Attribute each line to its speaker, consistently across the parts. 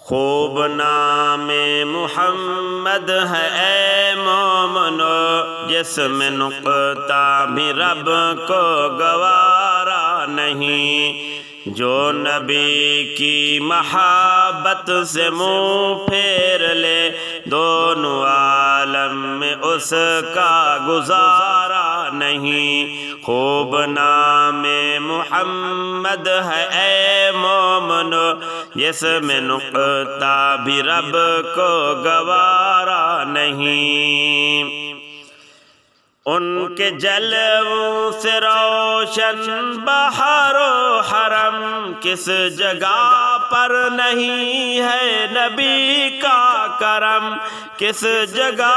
Speaker 1: خوب نام محمد ہے اے مومنو، جس میں نقطہ بھی رب کو گوارا نہیں، جو نبی کی محبت سے منہ پھیر لے، دونوں عالم میں اس کا گزارا نہیں۔ خوب نام محمد ہے اے مومنو، جس میں نقطہ بھی رب کو گوارا نہیں۔ ان کے جلووں سے روشن بہار و حرم، کس جگہ پر نہیں ہے نبی کا کرم، کس جگہ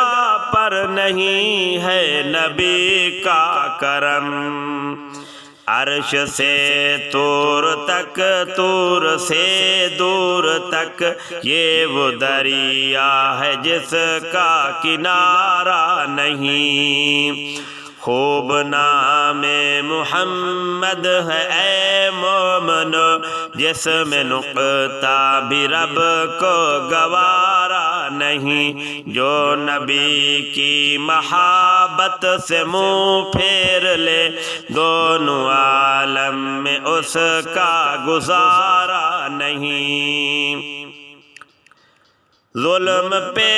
Speaker 1: پر نہیں ہے نبی کا کرم۔ عرش سے طور تک، طور سے دور تک، یہ وہ دریا ہے جس کا کنارہ نہیں۔ خوب نام محمد ہے اے مومنو، جس میں نقطہ بھی رب کو گوارا نہیں، جو نبی کی محبت سے منہ پھیر لے، دونوں عالم میں اس کا گزارا نہیں۔ ظلم پہ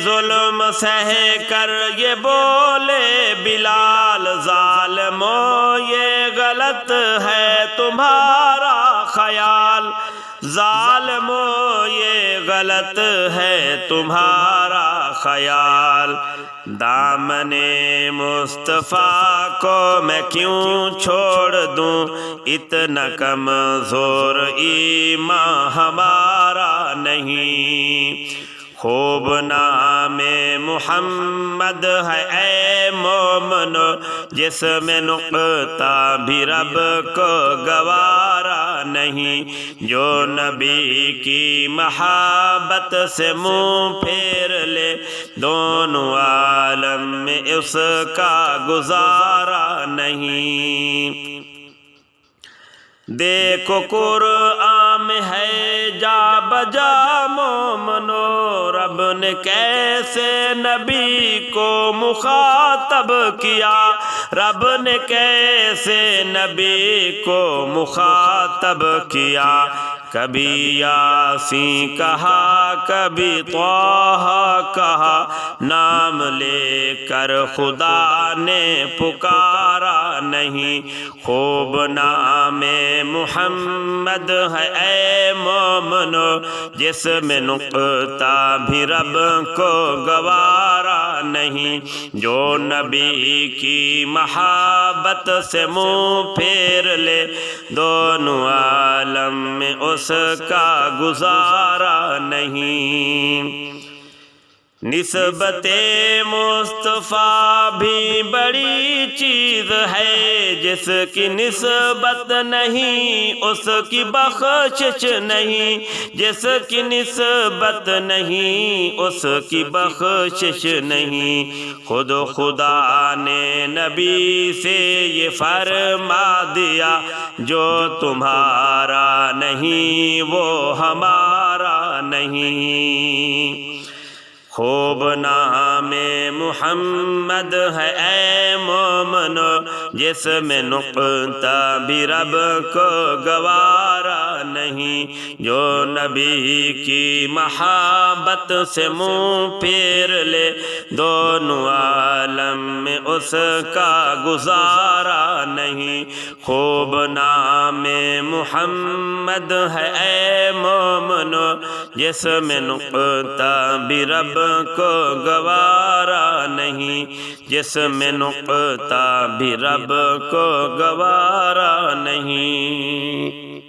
Speaker 1: ظلم سہ کر یہ بولے بلال، ظالمو یہ غلط ہے تمہارا خیال، ظالمو یہ غلط ہے تمہارا خیال۔ دامن مصطفیٰ کو میں کیوں چھوڑ دوں، اتنا کمزور ایمان ہمارا نہیں۔ خوب نام محمد ہے اے مومنو، جس میں نقطہ بھی رب کو گوارا نہیں، جو نبی کی محبت سے منہ پھیر لے، دونوں عالم میں اس کا گزارا نہیں۔ دیکھو قرآن میں ہے جا بجا مومنو، رب نے کیسے نبی کو مخاطب کیا، رب نے کیسے نبی کو مخاطب کیا۔ کبھی یاسین کہا، کبھی طٰہٰ کہا، نام لے کر خدا نے پکارا نہیں۔ خوب نام محمد ہے اے مومنو، جس میں نقطہ بھی رب کو گوارا نہیں، جو نبی کی محبت سے منہ پھیر لے، دونوں عالم میں اس کا گزارا نہیں۔ نسبت مصطفیٰ بھی بڑی چیز ہے، جس کی نسبت نہیں اس کی بخشش نہیں، جس کی نسبت نہیں اس کی بخشش نہیں۔ خود خدا نے نبی سے یہ فرما دیا، جو تمہارا نہیں وہ ہمارا نہیں۔ خوب نام محمد ہے اے مومنو، جس میں نقطہ بھی رب کو گوارا نہیں، جو نبی کی محبت سے منہ پھیر لے، دونوں عالم میں اس کا گزارا نہیں۔ خوب نام محمد ہے اے مومنو، جس میں نقطہ بھی رب کو گوارا نہیں، جس میں نقطہ بھی رب کو گوارا نہیں۔